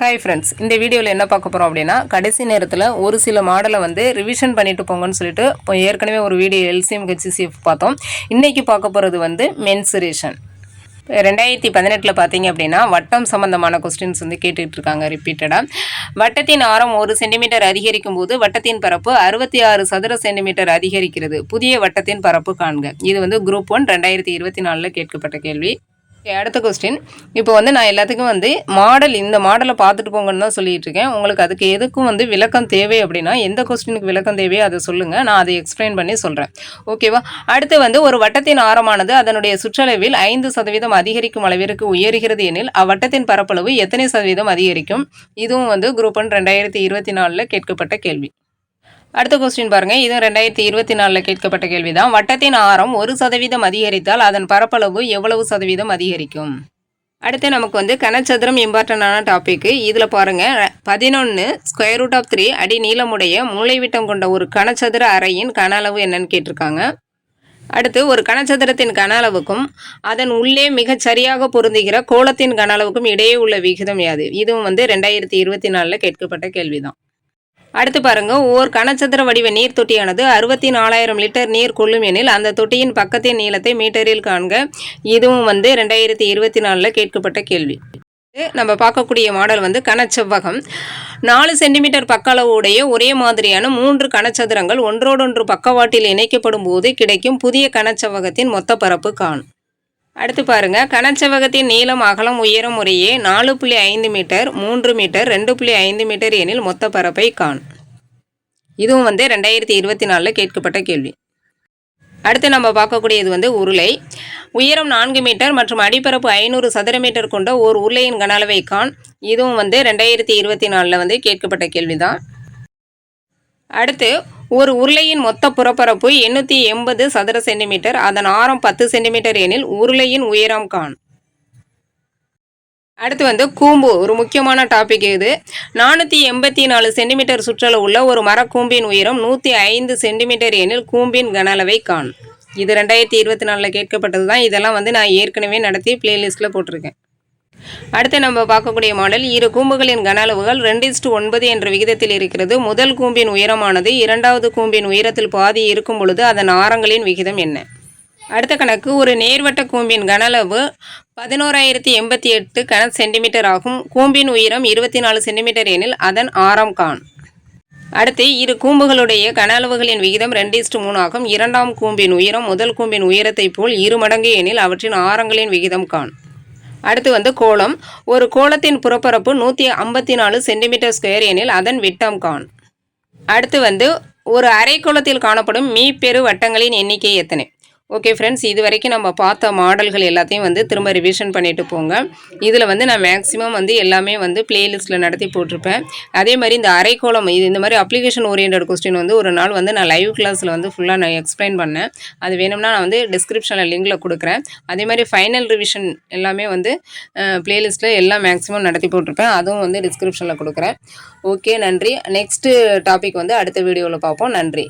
Hi friends, இந்த வீடியோவில் என்ன பார்க்க போகிறோம் அப்படின்னா, கடைசி நேரத்தில் ஒரு சில மாடலை வந்து ரிவிஷன் பண்ணிட்டு போங்கன்னு சொல்லிட்டு இப்போ ஏற்கனவே ஒரு வீடியோ எல்சிஎம் ஹெச்சிசிஎஃப் பார்த்தோம். இன்றைக்கி பார்க்க போகிறது வந்து மென்சுரேஷன். 2018 பார்த்தீங்க அப்படின்னா வட்டம் சம்பந்தமான கொஸ்டின்ஸ் வந்து கேட்டுட்டு இருக்காங்க ரிப்பீட்டடாக. வட்டத்தின் ஆரம் 1 சென்டிமீட்டர் அதிகரிக்கும் போது வட்டத்தின் பரப்பு 66 சதுர சென்டிமீட்டர் அதிகரிக்கிறது. புதிய வட்டத்தின் பரப்பு காண்க. இது வந்து குரூப் 1 2024 கேட்கப்பட்ட கேள்வி. அடுத்த கொஸ்டின். இப்போ வந்து நான் எல்லாத்துக்கும் வந்து இந்த மாடலை பார்த்துட்டு போங்கன்னு தான் சொல்லிட்டு இருக்கேன். உங்களுக்கு அதுக்கு எதுக்கும் வந்து விளக்கம் தேவை அப்படின்னா எந்த கொஸ்டினுக்கு விளக்கம் தேவையோ அதை சொல்லுங்கள், நான் அதை எக்ஸ்பிளைன் பண்ணி சொல்கிறேன். ஓகேவா? அடுத்து வந்து ஒரு வட்டத்தின் ஆரமானது அதனுடைய சுற்றளவில் 5% அதிகரிக்கும் அளவிற்கு உயர்கிறது எனில் அவ்வட்டத்தின் பரப்பளவு எத்தனை சதவீதம் அதிகரிக்கும்? இதுவும் வந்து குரூப் 1 2024 கேட்கப்பட்ட கேள்வி. அடுத்த கொஸ்டின் பாருங்க. இதுவும் 2024 கேட்கப்பட்ட கேள்விதான். வட்டத்தின் ஆரம் 1% அதிகரித்தால் அதன் பரப்பளவு எவ்வளவு சதவீதம் அதிகரிக்கும்? அடுத்து நமக்கு வந்து கனச்சதுரம் இம்பார்ட்டண்டான டாபிக். இதில் பாருங்க, 11 √3 அடி நீளமுடைய மூலைவிட்டம் கொண்ட ஒரு கனச்சதுர அறையின் கன அளவு என்னன்னு கேட்டிருக்காங்க. அடுத்து ஒரு கனச்சதுரத்தின் கன அளவுக்கும் அதன் உள்ளே மிகச் சரியாக பொருந்துகிற கோளத்தின் கன அளவுக்கும் இடையே உள்ள விகிதம் யாது? இதுவும் வந்து 2024 கேட்கப்பட்ட கேள்விதான். அடுத்து பாருங்க, ஓர் கனச்சதுர வடிவ நீர் தொட்டியானது 64,000 லிட்டர் நீர் கொள்ளும் எனில் அந்த தொட்டியின் பக்கத்தின் நீளத்தை மீட்டரில் காண்க. இதுவும் வந்து 2024 கேட்கப்பட்ட கேள்வி. நம்ம பார்க்கக்கூடிய மாடல் வந்து கனச்செவ்வகம். 4 சென்டிமீட்டர் பக்க அளவு உடைய ஒரே மாதிரியான 3 கனச்சதுரங்கள் ஒன்றோடொன்று பக்கவாட்டில் இணைக்கப்படும் போது கிடைக்கும் புதிய கனச்செவ்வகத்தின் மொத்த பரப்பு காண். அடுத்து பாருங்க, கனச்செவ்வகத்தின் நீளம் அகலம் உயரம் முறையே 4.5 மீட்டர் 3 மீட்டர் 2.5 மீட்டர் எனில் மொத்த பரப்பை காண். இதுவும் வந்து 2024 கேட்கப்பட்ட கேள்வி. அடுத்து நம்ம பார்க்கக்கூடியது வந்து உருளை. உயரம் 4 மீட்டர் மற்றும் அடிப்பரப்பு 500 சதுர மீட்டர் கொண்ட ஒரு உருளையின் கன அளவை காண். இதுவும் வந்து 2024 வந்து கேட்கப்பட்ட கேள்விதான். அடுத்து ஒரு உருளையின் மொத்த புறப்பரப்பு 880 சதுர சென்டிமீட்டர், அதன் ஆரம் 10 சென்டிமீட்டர் எனில் உருளையின் உயரம் காண். அடுத்து வந்து கூம்பு. ஒரு முக்கியமான டாபிக் இது. 484 சென்டிமீட்டர் சுற்றளவு உள்ள ஒரு மரக்கூம்பின் உயரம் 105 சென்டிமீட்டர் எனில் கூம்பின் கன அளவை காண். இது 2024 கேட்கப்பட்டது தான். இதெல்லாம் வந்து நான் ஏற்கனவே நடத்தி பிளேலிஸ்ட்டில் போட்டிருக்கேன். அடுத்து நம்ம பார்க்கக்கூடிய மாடல், இரு கூம்புகளின் கன அளவுகள் 2:9 என்ற விகிதத்தில் இருக்கிறது. முதல் கூம்பின் உயரமானது இரண்டாவது கூம்பின் உயரத்தில் பாதி இருக்கும் பொழுது அதன் ஆரங்களின் விகிதம் என்ன? அடுத்த கணக்கு. ஒரு நேர்வட்ட கூம்பின் கன அளவு 11,088 கன சென்டிமீட்டர் ஆகும். கூம்பின் உயரம் 24 சென்டிமீட்டர் எனில் அதன் ஆரம் காண். அடுத்து இரு கூம்புகளுடைய கன அளவுகளின் விகிதம் 2:3 ஆகும். இரண்டாம் கூம்பின் உயரம் முதல் கூம்பின் உயரத்தை போல் 2 மடங்கு எனில் அவற்றின் ஆரங்களின் விகிதம் காண். அடுத்து வந்து கோளம். ஒரு கோளத்தின் புறப்பரப்பு 154 சென்டிமீட்டர் ஸ்கொயர் எனில் அதன் விட்டம் காண். அடுத்து வந்து ஒரு அரைக்கோளத்தில் காணப்படும் மீப்பெரு வட்டங்களின் எண்ணிக்கை எத்தனை? ஓகே ஃப்ரெண்ட்ஸ், இது வரைக்கும் நம்ம பார்த்த மாடல்கள் எல்லாத்தையும் வந்து திரும்ப ரிவிஷன் பண்ணிட்டு போங்க. இதில் வந்து நான் மேக்ஸிமம் வந்து எல்லாமே வந்து பிளேலிஸ்ட்டில் நடத்தி போட்டிருப்பேன். அதே மாதிரி இந்த அரைக்கோளம் இந்த மாதிரி அப்ளிகேஷன் ஓரியன்ட் கொஸ்டின் வந்து ஒரு நாள் வந்து நான் லைவ் கிளாஸில் வந்து ஃபுல்லாக நான் எக்ஸ்பிளைன் பண்ணேன். அது வேணும்னா நான் வந்து டிஸ்கிரிப்ஷனில் லிங்கில் கொடுக்குறேன். அதே மாதிரி ஃபைனல் ரிவிஷன் எல்லாமே வந்து பிளேலிஸ்ட்டில் எல்லாம் மேக்ஸிமம் நடத்தி போட்டிருப்பேன். அதுவும் வந்து டிஸ்கிரிப்ஷனில் கொடுக்குறேன். ஓகே, நன்றி. நெக்ஸ்ட்டு டாபிக் வந்து அடுத்த வீடியோவில் பார்ப்போம். நன்றி.